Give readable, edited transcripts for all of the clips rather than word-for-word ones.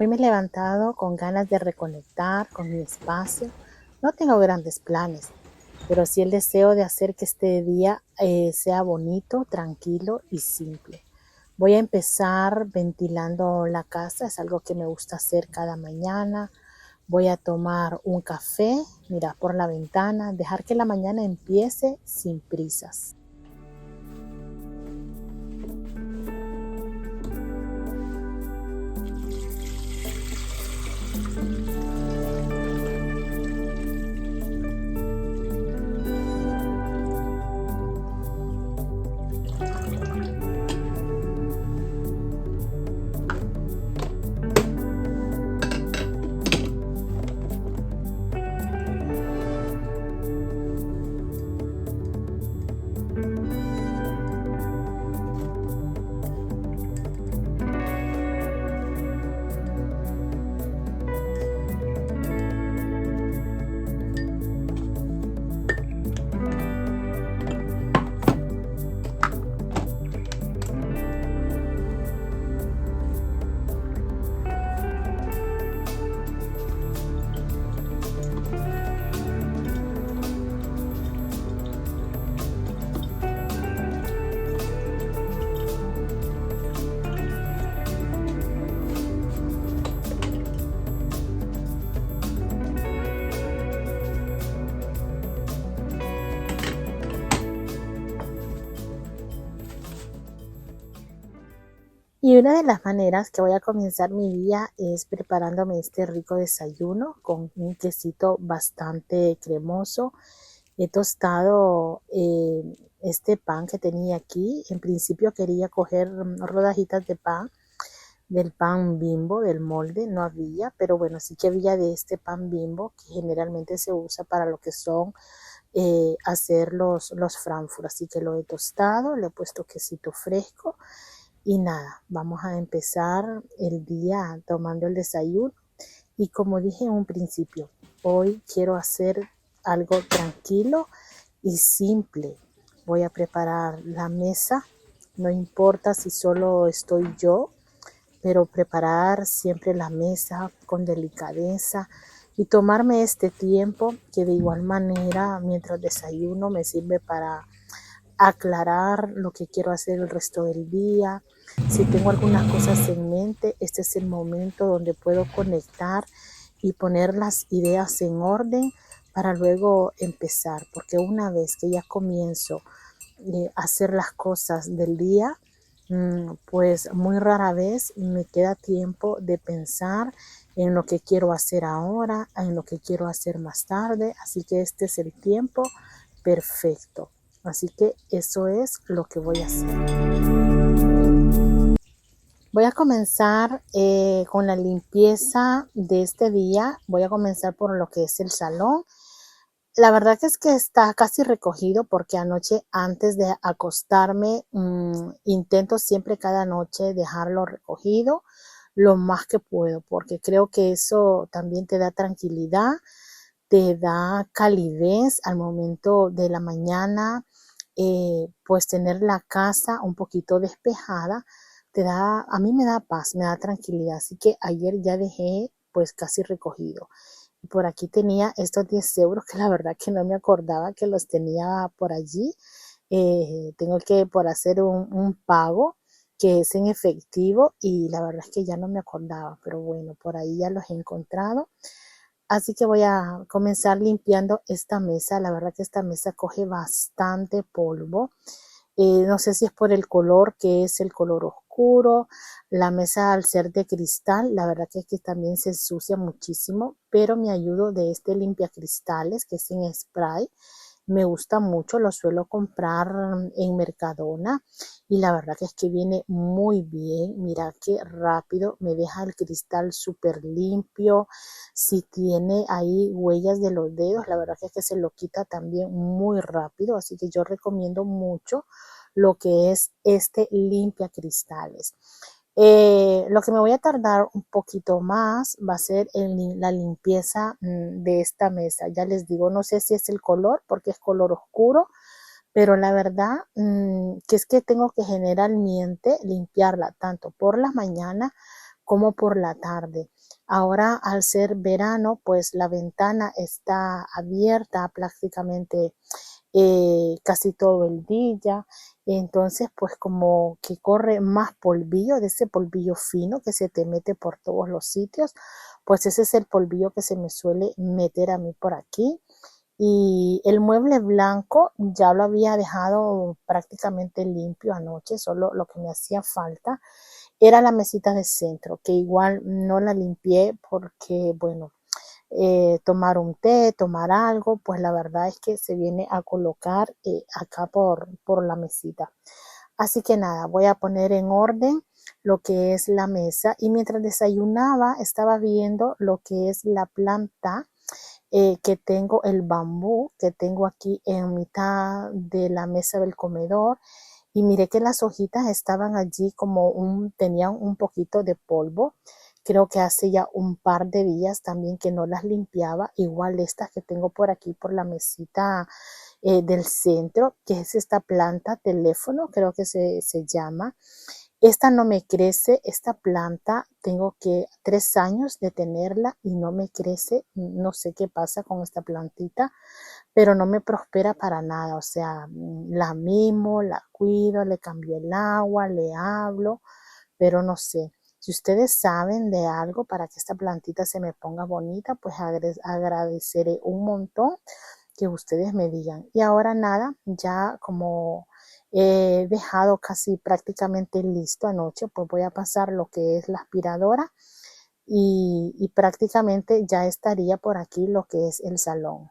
Hoy me he levantado con ganas de reconectar con mi espacio. No tengo grandes planes, pero sí el deseo de hacer que este día sea bonito, tranquilo y simple. Voy a empezar ventilando la casa, es algo que me gusta hacer cada mañana. Voy a tomar un café, mirar por la ventana, dejar que la mañana empiece sin prisas. Y una de las maneras que voy a comenzar mi día es preparándome este rico desayuno con un quesito bastante cremoso. He tostado este pan que tenía aquí. En principio quería coger rodajitas de pan, del pan Bimbo, del molde, no había, pero bueno, sí que había de este pan Bimbo que generalmente se usa para lo que son hacer los Frankfurt. Así que lo he tostado, le he puesto quesito fresco y nada, vamos a empezar el día tomando el desayuno. Y como dije en un principio, hoy quiero hacer algo tranquilo y simple. Voy a preparar la mesa, no importa si solo estoy yo, pero preparar siempre la mesa con delicadeza y tomarme este tiempo que de igual manera mientras desayuno me sirve para aclarar lo que quiero hacer el resto del día. Si tengo algunas cosas en mente, este es el momento donde puedo conectar y poner las ideas en orden para luego empezar, porque una vez que ya comienzo a hacer las cosas del día, pues muy rara vez me queda tiempo de pensar en lo que quiero hacer ahora, en lo que quiero hacer más tarde, así que este es el tiempo perfecto. Así que eso es lo que voy a hacer. Voy a comenzar con la limpieza de este día. Voy a comenzar por lo que es el salón. La verdad que es que está casi recogido porque anoche antes de acostarme intento siempre cada noche dejarlo recogido lo más que puedo porque creo que eso también te da tranquilidad, te da calidez al momento de la mañana, pues tener la casa un poquito despejada, a mí me da paz, me da tranquilidad, así que ayer ya dejé pues casi recogido. Por aquí tenía estos 10 euros que la verdad que no me acordaba que los tenía por allí. Tengo que por hacer un pago que es en efectivo y la verdad es que ya no me acordaba, pero bueno, por ahí ya los he encontrado. Así que voy a comenzar limpiando esta mesa. La verdad que esta mesa coge bastante polvo. No sé si es por el color, que es el color oscuro. La mesa al ser de cristal, la verdad que aquí también se ensucia muchísimo, pero me ayudo de este limpiacristales que es en spray. Me gusta mucho, lo suelo comprar en Mercadona y la verdad que es que viene muy bien. Mira qué rápido me deja el cristal súper limpio. Si tiene ahí huellas de los dedos, la verdad que es que se lo quita también muy rápido, así que yo recomiendo mucho lo que es este limpia cristales. Lo que me voy a tardar un poquito más va a ser la limpieza de esta mesa. Ya les digo, no sé si es el color, porque es color oscuro, pero la verdad que es que tengo que generalmente limpiarla tanto por la mañana como por la tarde. Ahora al ser verano, pues la ventana está abierta prácticamente casi todo el día. Entonces, pues como que corre más polvillo, de ese polvillo fino que se te mete por todos los sitios, pues ese es el polvillo que se me suele meter a mí por aquí. Y el mueble blanco ya lo había dejado prácticamente limpio anoche, solo lo que me hacía falta era la mesita de centro, que igual no la limpié porque, bueno, tomar un té, tomar algo, pues la verdad es que se viene a colocar acá por la mesita. Así que nada, voy a poner en orden lo que es la mesa y mientras desayunaba estaba viendo lo que es la planta que tengo, el bambú que tengo aquí en mitad de la mesa del comedor y miré que las hojitas estaban allí como tenían un poquito de polvo. Creo que hace ya un par de días también que no las limpiaba, igual estas que tengo por aquí por la mesita del centro, que es esta planta teléfono, creo que se llama. Esta no me crece, esta planta tengo que 3 años de tenerla y no me crece, no sé qué pasa con esta plantita, pero no me prospera para nada, o sea, la mimo, la cuido, le cambio el agua, le hablo, pero no sé. Si ustedes saben de algo para que esta plantita se me ponga bonita, pues agradeceré un montón que ustedes me digan. Y ahora nada, ya como he dejado casi prácticamente listo anoche, pues voy a pasar lo que es la aspiradora y prácticamente ya estaría por aquí lo que es el salón.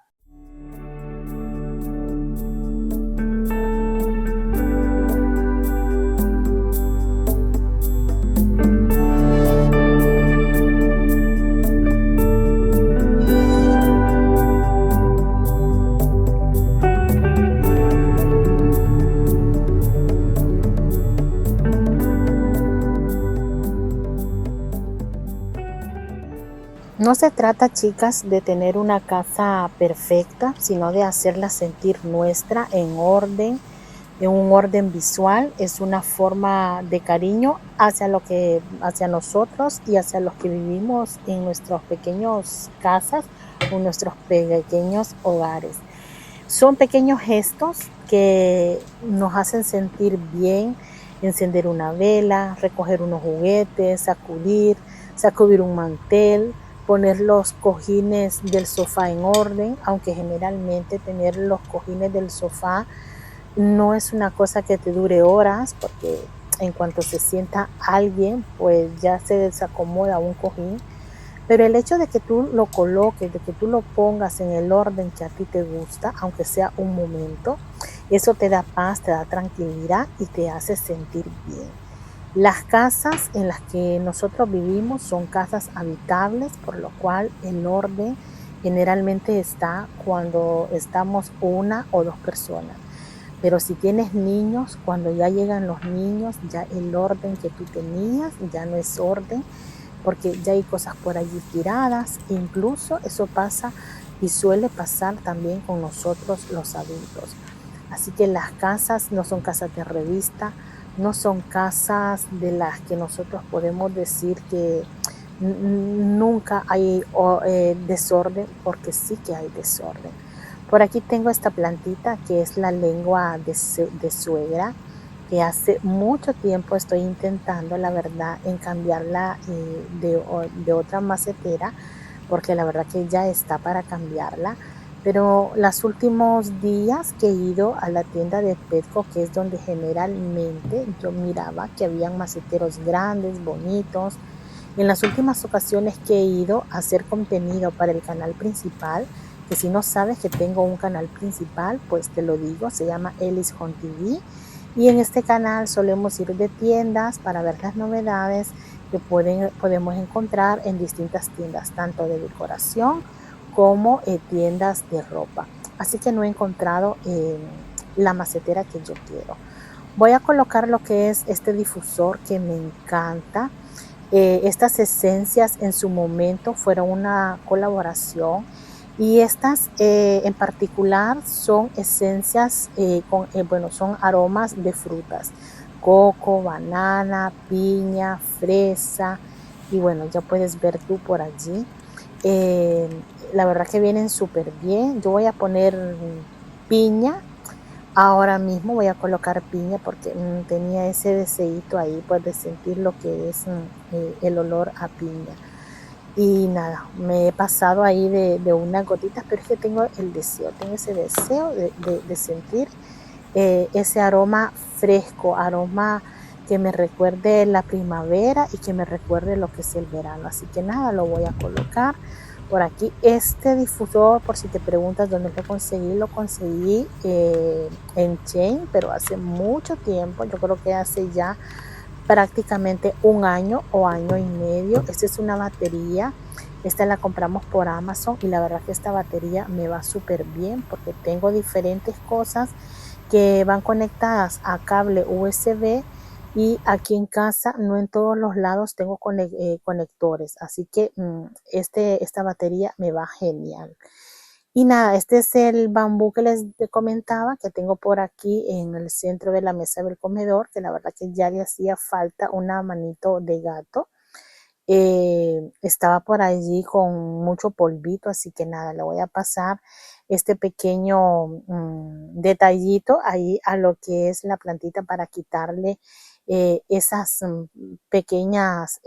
No se trata, chicas, de tener una casa perfecta, sino de hacerla sentir nuestra en orden, en un orden visual. Es una forma de cariño hacia nosotros y hacia los que vivimos en nuestros pequeños casas o nuestros pequeños hogares. Son pequeños gestos que nos hacen sentir bien, encender una vela, recoger unos juguetes, sacudir un mantel, poner los cojines del sofá en orden, aunque generalmente tener los cojines del sofá no es una cosa que te dure horas, porque en cuanto se sienta alguien, pues ya se desacomoda un cojín. Pero el hecho de que tú lo coloques, de que tú lo pongas en el orden que a ti te gusta, aunque sea un momento, eso te da paz, te da tranquilidad y te hace sentir bien. Las casas en las que nosotros vivimos son casas habitables, por lo cual el orden generalmente está cuando estamos una o dos personas. Pero si tienes niños, cuando ya llegan los niños, ya el orden que tú tenías ya no es orden, porque ya hay cosas por allí tiradas. Incluso eso pasa y suele pasar también con nosotros los adultos. Así que las casas no son casas de revista, no son casas de las que nosotros podemos decir que nunca hay desorden, porque sí que hay desorden. Por aquí tengo esta plantita que es la lengua de suegra, que hace mucho tiempo estoy intentando, la verdad, en cambiarla de otra macetera, porque la verdad que ya está para cambiarla. Pero los últimos días que he ido a la tienda de Petco, que es donde generalmente yo miraba que habían maceteros grandes, bonitos. En las últimas ocasiones que he ido a hacer contenido para el canal principal, que si no sabes que tengo un canal principal, pues te lo digo, se llama Elis Home TV. Y en este canal solemos ir de tiendas para ver las novedades que podemos encontrar en distintas tiendas, tanto de decoración como tiendas de ropa. Así que no he encontrado la macetera que yo quiero. Voy a colocar lo que es este difusor que me encanta. Estas esencias en su momento fueron una colaboración y estas en particular son esencias, bueno, son aromas de frutas, coco, banana, piña, fresa, y bueno, ya puedes ver tú por allí. La verdad que vienen súper bien. Yo voy a poner piña. Ahora mismo voy a colocar piña porque tenía ese deseíto ahí, pues de sentir lo que es el olor a piña. Y nada, me he pasado ahí de unas gotitas, pero es que tengo ese deseo de sentir ese aroma fresco, aroma que me recuerde la primavera y que me recuerde lo que es el verano. Así que nada, lo voy a colocar por aquí. Este difusor, por si te preguntas dónde lo conseguí en Chain, pero hace mucho tiempo, yo creo que hace ya prácticamente un año o año y medio. Esta es una batería. Esta la compramos por Amazon y la verdad que esta batería me va súper bien porque tengo diferentes cosas que van conectadas a cable USB y aquí en casa no en todos los lados tengo conectores, así que esta batería me va genial. Y nada, este es el bambú que les comentaba que tengo por aquí en el centro de la mesa del comedor, que la verdad que ya le hacía falta una manito de gato. Estaba por allí con mucho polvito, así que nada, le voy a pasar este pequeño detallito ahí a lo que es la plantita para quitarle esas pequeñas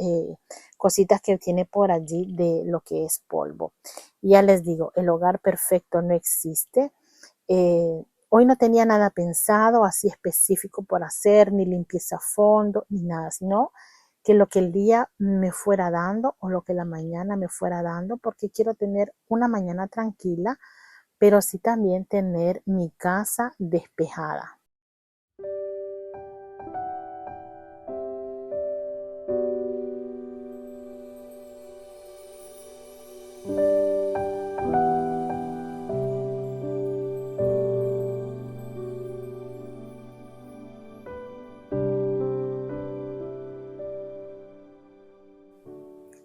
cositas que tiene por allí de lo que es polvo. Ya les digo, el hogar perfecto no existe. Hoy no tenía nada pensado así específico por hacer, ni limpieza a fondo, ni nada, sino que lo que el día me fuera dando o lo que la mañana me fuera dando, porque quiero tener una mañana tranquila, pero sí también tener mi casa despejada.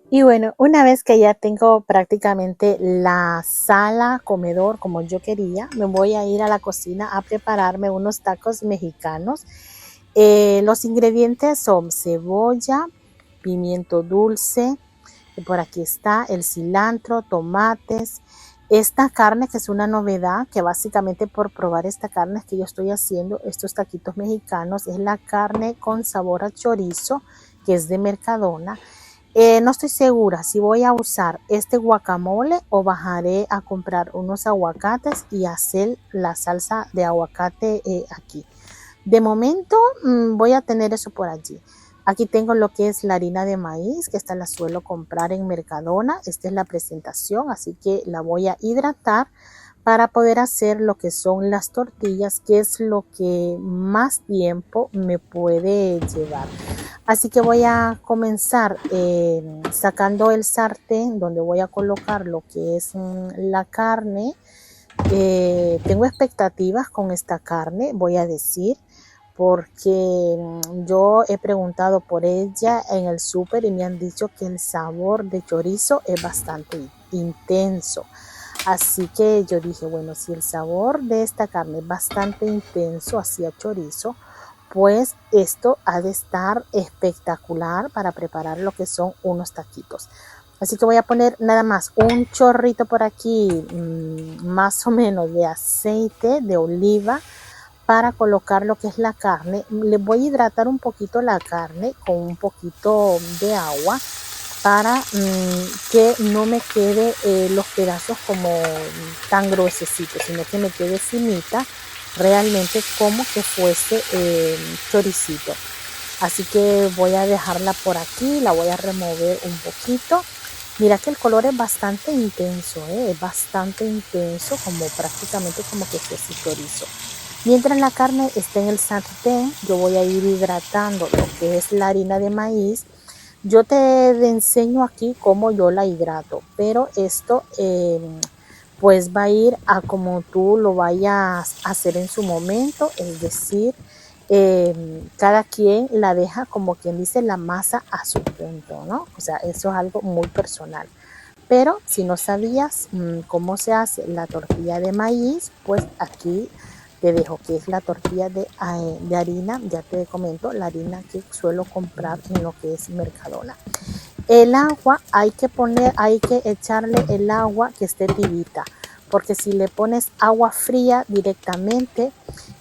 Y bueno, una vez que ya tengo prácticamente la sala, comedor como yo quería, me voy a ir a la cocina a prepararme unos tacos mexicanos. Los ingredientes son cebolla, pimiento dulce, por aquí está el cilantro, tomates, esta carne que es una novedad, que básicamente por probar esta carne es que yo estoy haciendo estos taquitos mexicanos, es la carne con sabor a chorizo, que es de Mercadona. No estoy segura si voy a usar este guacamole o bajaré a comprar unos aguacates y hacer la salsa de aguacate aquí. De momento voy a tener eso por allí. Aquí tengo lo que es la harina de maíz, que esta la suelo comprar en Mercadona. Esta es la presentación, así que la voy a hidratar para poder hacer lo que son las tortillas, que es lo que más tiempo me puede llevar. Así que voy a comenzar sacando el sartén donde voy a colocar lo que es la carne. Tengo expectativas con esta carne, voy a decir, porque yo he preguntado por ella en el súper y me han dicho que el sabor de chorizo es bastante intenso. Así que yo dije, bueno, si el sabor de esta carne es bastante intenso hacia chorizo, pues esto ha de estar espectacular para preparar lo que son unos taquitos. Así que voy a poner nada más un chorrito por aquí, más o menos de aceite de oliva para colocar lo que es la carne. Le voy a hidratar un poquito la carne con un poquito de agua para que no me quede los pedazos como tan gruesecitos, sino que me quede finita, realmente como que fuese choricito. Así que voy a dejarla por aquí, la voy a remover un poquito. Mira que el color es bastante intenso, es bastante intenso, como prácticamente como que fuese chorizo. Mientras la carne está en el sartén, yo voy a ir hidratando lo que es la harina de maíz. Yo te enseño aquí cómo yo la hidrato, pero esto pues va a ir a como tú lo vayas a hacer en su momento, es decir, cada quien la deja como quien dice la masa a su punto, ¿no? O sea, eso es algo muy personal. Pero si no sabías cómo se hace la tortilla de maíz, pues aquí te dejo que es la tortilla de harina, ya te comento, la harina que suelo comprar en lo que es Mercadona. El agua hay que echarle el agua que esté tibita, porque si le pones agua fría directamente,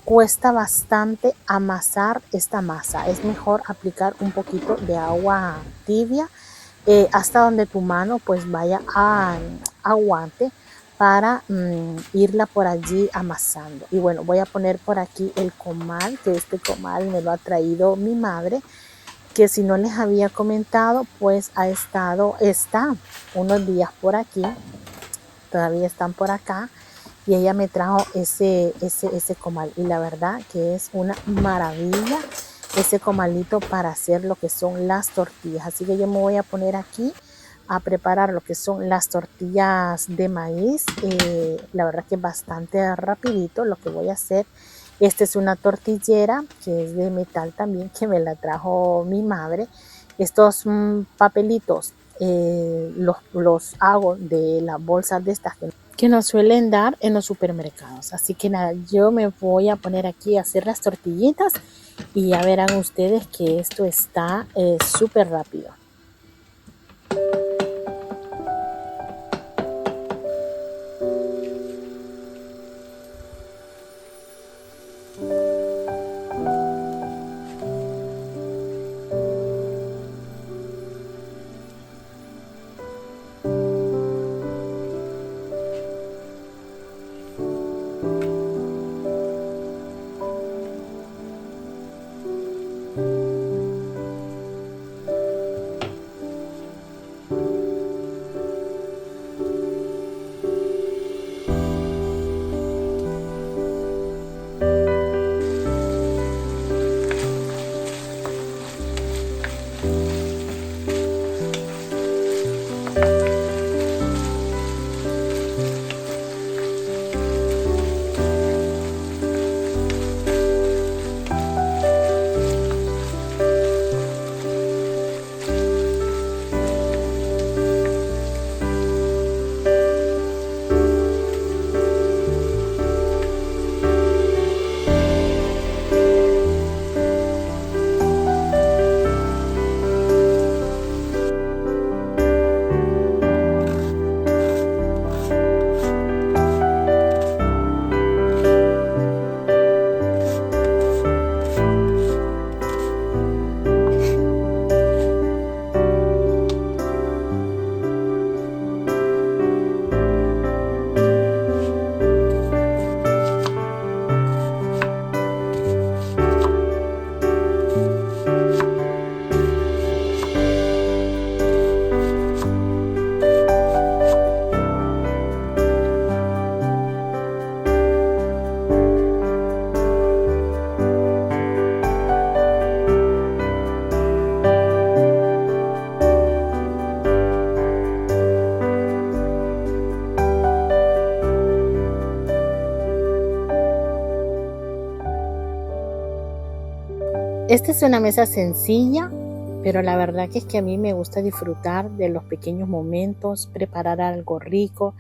cuesta bastante amasar esta masa. Es mejor aplicar un poquito de agua tibia hasta donde tu mano pues vaya a aguante para irla por allí amasando. Y bueno, voy a poner por aquí el comal, que este comal me lo ha traído mi madre, que si no les había comentado, pues está unos días por aquí, todavía están por acá, y ella me trajo ese comal. Y la verdad que es una maravilla ese comalito para hacer lo que son las tortillas. Así que yo me voy a poner aquí a preparar lo que son las tortillas de maíz. La verdad que es bastante rapidito lo que voy a hacer. Esta es una tortillera que es de metal también, que me la trajo mi madre. Estos papelitos los hago de las bolsas de estas que nos suelen dar en los supermercados. Así que nada, yo me voy a poner aquí a hacer las tortillitas y ya verán ustedes que esto está súper rápido. Esta es una mesa sencilla, pero la verdad que es que a mí me gusta disfrutar de los pequeños momentos, preparar algo rico,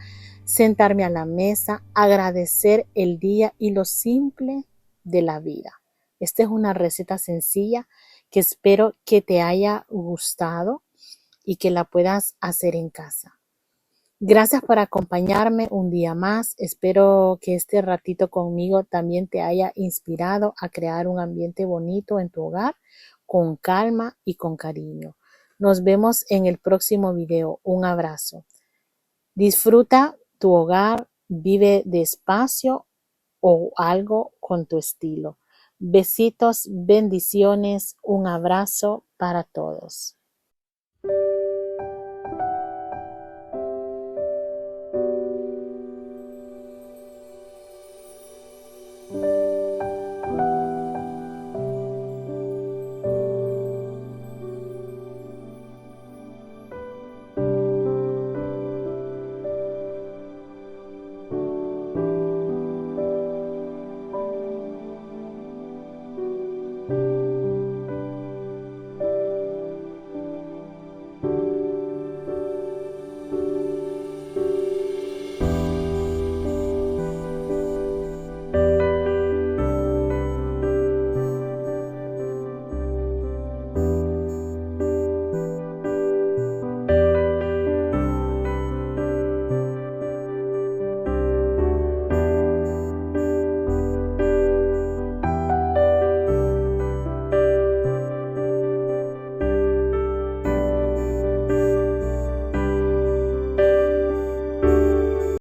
sentarme a la mesa, agradecer el día y lo simple de la vida. Esta es una receta sencilla que espero que te haya gustado y que la puedas hacer en casa. Gracias por acompañarme un día más. Espero que este ratito conmigo también te haya inspirado a crear un ambiente bonito en tu hogar, con calma y con cariño. Nos vemos en el próximo video. Un abrazo. Disfruta tu hogar, vive despacio o algo con tu estilo. Besitos, bendiciones, un abrazo para todos.